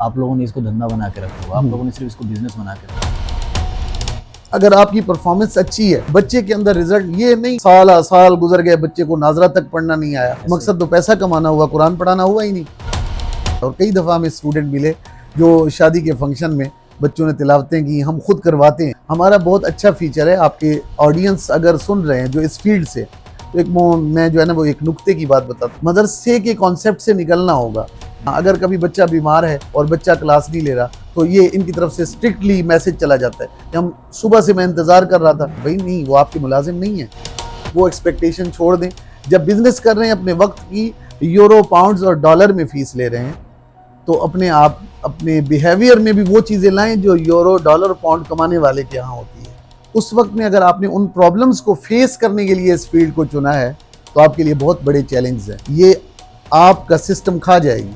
आप लोगों ने इसको धंधा बना के रखा हुआ, आप लोगों ने सिर्फ इसको बिजनेस बना के रखा हुआ। अगर आपकी परफॉर्मेंस अच्छी है, बच्चे के अंदर रिजल्ट ये नहीं साल साल गुजर गए, बच्चे को नाजरा तक पढ़ना नहीं आया, मकसद तो पैसा कमाना हुआ, कुरान पढ़ाना हुआ ही नहीं। और कई दफ़ा हमें स्टूडेंट मिले जो शादी के फंक्शन में बच्चों ने तिलावतें की, हम खुद करवाते हैं। हमारा बहुत अच्छा फीचर है, आपके ऑडियंस अगर सुन रहे हैं जो इस फील्ड से, तो एक मैं जो है ना वो एक नुक्ते की बात बताता हूँ। मदरसे के कॉन्सेप्ट से निकलना होगा। अगर कभी बच्चा बीमार है और बच्चा क्लास नहीं ले रहा, तो ये इनकी तरफ से स्ट्रिक्टली मैसेज चला जाता है कि हम सुबह से मैं इंतज़ार कर रहा था। भाई नहीं, वो आपके मुलाजिम नहीं है। वो एक्सपेक्टेशन छोड़ दें। जब बिजनेस कर रहे हैं, अपने वक्त की यूरो, पाउंड्स और डॉलर में फ़ीस ले रहे हैं, तो अपने आप अपने बिहेवियर में भी वो चीज़ें लाएं जो यूरो, डॉलर, पाउंड कमाने वाले के यहाँ होती है। उस वक्त में अगर आपने उन प्रॉब्लम्स को फेस करने के लिए इस फील्ड को चुना है, तो आपके लिए बहुत बड़े चैलेंज हैं। ये आपका सिस्टम खा जाएगी।